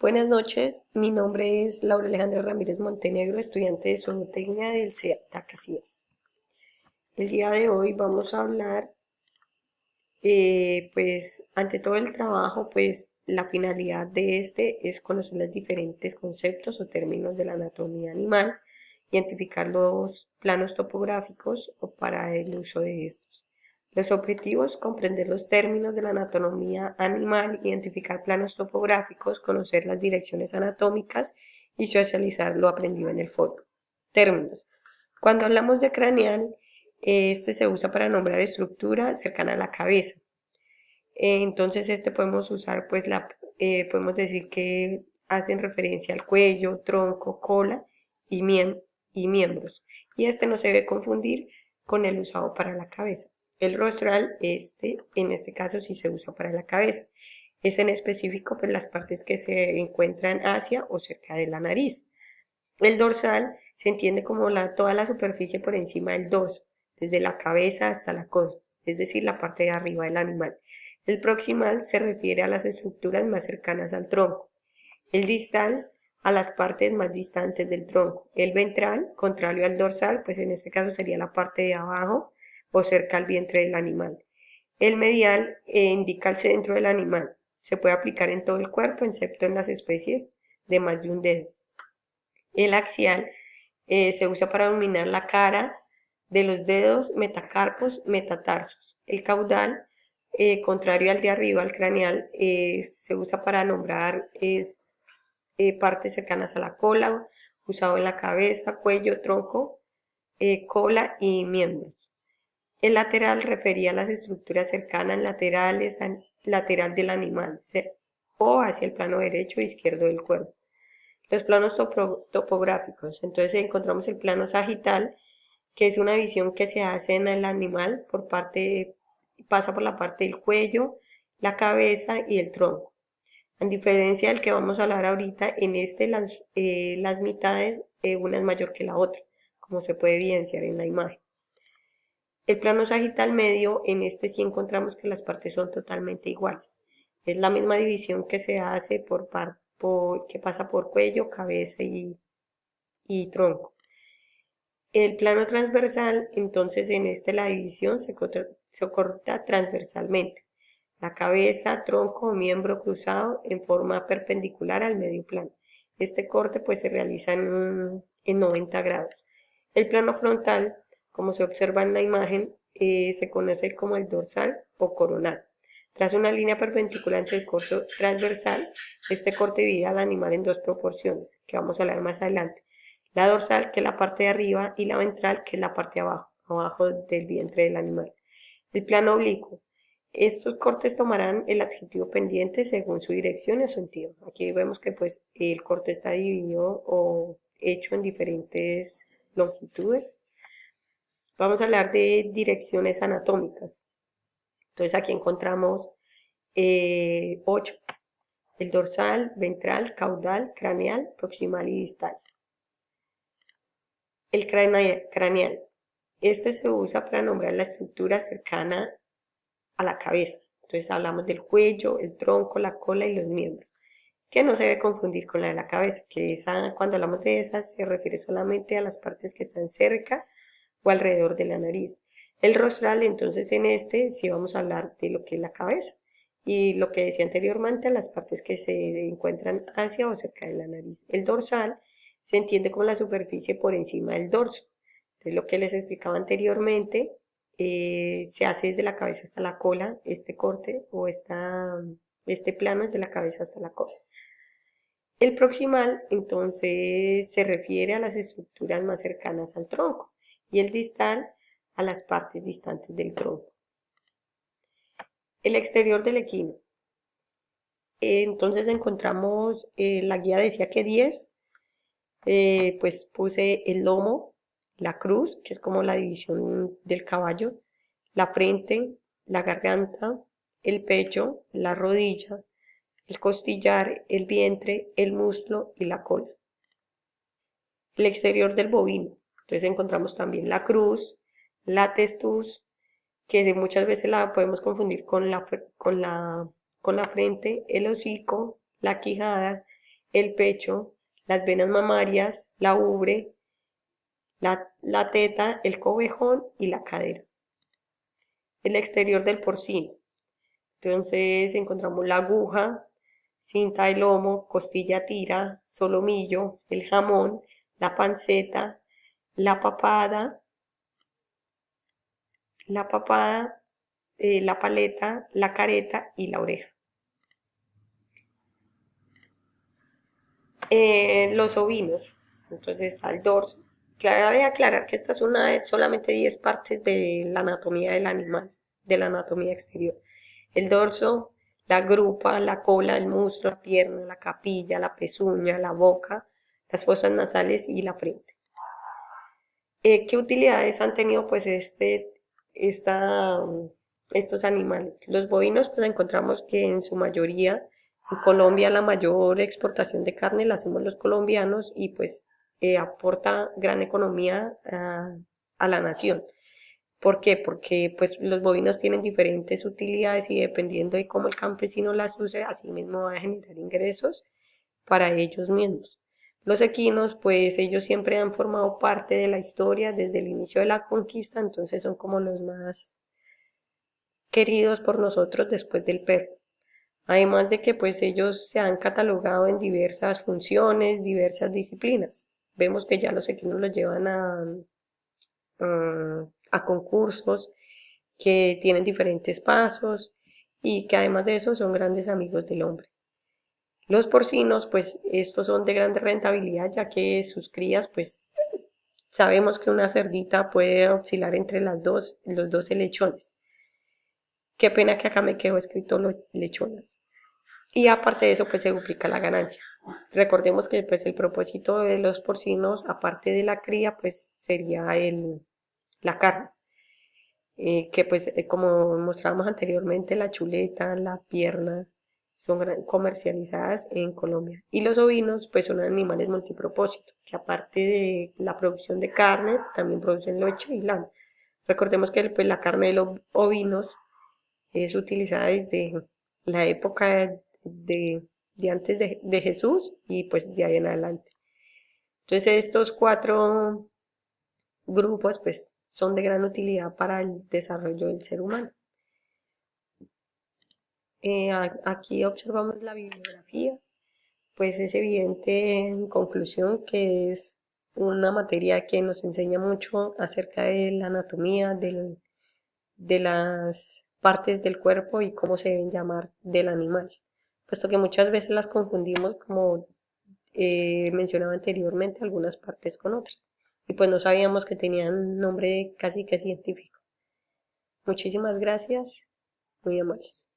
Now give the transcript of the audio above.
Buenas noches, mi nombre es Laura Alejandra Ramírez Montenegro, estudiante de zootecnia del CEA Casillas. El día de hoy vamos a hablar, pues, ante todo el trabajo, pues, la finalidad de este es conocer los diferentes conceptos o términos de la anatomía animal, identificar los planos topográficos o para el uso de estos. Los objetivos: comprender los términos de la anatomía animal, identificar planos topográficos, conocer las direcciones anatómicas y socializar lo aprendido en el foro. Términos. Cuando hablamos de craneal, este se usa para nombrar estructura cercana a la cabeza. Entonces, este podemos usar, pues, podemos decir que hacen referencia al cuello, tronco, cola y, y miembros. Y este no se debe confundir con el usado para la cabeza. El rostral, en este caso, sí se usa para la cabeza. Es en específico, pues, las partes que se encuentran hacia o cerca de la nariz. El dorsal se entiende como toda la superficie por encima del dorso, desde la cabeza hasta la costa, es decir, la parte de arriba del animal. El proximal se refiere a las estructuras más cercanas al tronco. El distal a las partes más distantes del tronco. El ventral, contrario al dorsal, pues en este caso sería la parte de abajo o cerca al vientre del animal. El medial indica el centro del animal. Se puede aplicar en todo el cuerpo, excepto en las especies de más de un dedo. El axial se usa para dominar la cara de los dedos, metacarpos, metatarsos. El caudal, contrario al de arriba, al craneal, se usa para nombrar partes cercanas a la cola, usado en la cabeza, cuello, tronco, cola y miembros. El lateral refería a las estructuras cercanas, laterales, al lateral del animal o hacia el plano derecho e izquierdo del cuerpo. Los planos topográficos. Entonces encontramos el plano sagital, que es una visión que se hace en el animal pasa por la parte del cuello, la cabeza y el tronco. En diferencia del que vamos a hablar ahorita, en las mitades, una es mayor que la otra, como se puede evidenciar en la imagen. El plano sagital medio, en este sí encontramos que las partes son totalmente iguales. Es la misma división que se hace que pasa por cuello, cabeza y tronco. El plano transversal, entonces en la división se corta transversalmente. La cabeza, tronco o miembro cruzado en forma perpendicular al medio plano. Este corte pues se realiza en 90 grados. El plano frontal, como se observa en la imagen, se conoce como el dorsal o coronal. Tras una línea perpendicular entre el corte transversal, este corte divide al animal en dos proporciones, que vamos a hablar más adelante. La dorsal, que es la parte de arriba, y la ventral, que es la parte de abajo del vientre del animal. El plano oblicuo. Estos cortes tomarán el adjetivo pendiente según su dirección y sentido. Aquí vemos que pues el corte está dividido o hecho en diferentes longitudes. Vamos a hablar de direcciones anatómicas. Entonces aquí encontramos 8. El dorsal, ventral, caudal, craneal, proximal y distal. El craneal. Este se usa para nombrar la estructura cercana a la cabeza. Entonces hablamos del cuello, el tronco, la cola y los miembros, que no se debe confundir con la de la cabeza, cuando hablamos de esas se refiere solamente a las partes que están cerca o alrededor de la nariz. El rostral, entonces en este sí vamos a hablar de lo que es la cabeza. Y lo que decía anteriormente, las partes que se encuentran hacia o cerca de la nariz. El dorsal se entiende como la superficie por encima del dorso. Entonces, lo que les explicaba anteriormente, se hace desde la cabeza hasta la cola, este corte este plano es de la cabeza hasta la cola. El proximal, entonces, se refiere a las estructuras más cercanas al tronco y el distal a las partes distantes del tronco. El exterior del equino. Entonces encontramos, la guía decía que 10, pues puse el lomo, la cruz, que es como la división del caballo, la frente, la garganta, el pecho, la rodilla, el costillar, el vientre, el muslo y la cola. El exterior del bovino. Entonces encontramos también la cruz, la testuz, que de muchas veces la podemos confundir con la frente, el hocico, la quijada, el pecho, las venas mamarias, la ubre, la teta, el cobejón y la cadera. El exterior del porcino. Entonces encontramos la aguja, cinta de lomo, costilla tira, solomillo, el jamón, la panceta, la papada, la paleta, la careta y la oreja. Los ovinos, entonces está el dorso. Cabe aclarar que esta es una de solamente 10 partes de la anatomía del animal, de la anatomía exterior. El dorso, la grupa, la cola, el muslo, la pierna, la capilla, la pezuña, la boca, las fosas nasales y la frente. ¿Qué utilidades han tenido pues esta, estos animales? Los bovinos pues encontramos que en su mayoría en Colombia la mayor exportación de carne la hacemos los colombianos y pues aporta gran economía a la nación. ¿Por qué? Porque pues los bovinos tienen diferentes utilidades y dependiendo de cómo el campesino las use, así mismo va a generar ingresos para ellos mismos. Los equinos, pues ellos siempre han formado parte de la historia desde el inicio de la conquista, entonces son como los más queridos por nosotros después del perro. Además de que pues ellos se han catalogado en diversas funciones, diversas disciplinas. Vemos que ya los equinos los llevan a concursos que tienen diferentes pasos y que además de eso son grandes amigos del hombre. Los porcinos, pues estos son de gran rentabilidad, ya que sus crías, pues sabemos que una cerdita puede oscilar entre los 12 lechones. Qué pena que acá me quedó escrito los lechones. Y aparte de eso, pues se duplica la ganancia. Recordemos que pues el propósito de los porcinos, aparte de la cría, pues sería la carne. Que pues como mostrábamos anteriormente, la chuleta, la pierna son comercializadas en Colombia. Y los ovinos pues son animales multipropósito, que aparte de la producción de carne, también producen leche y lana. Recordemos que pues, la carne de los ovinos es utilizada desde la época de antes de Jesús y pues de ahí en adelante. Entonces estos cuatro grupos pues son de gran utilidad para el desarrollo del ser humano. Aquí observamos la bibliografía, pues es evidente en conclusión que es una materia que nos enseña mucho acerca de la anatomía de las partes del cuerpo y cómo se deben llamar del animal, puesto que muchas veces las confundimos como mencionaba anteriormente algunas partes con otras y pues no sabíamos que tenían nombre casi que científico. Muchísimas gracias, muy amables.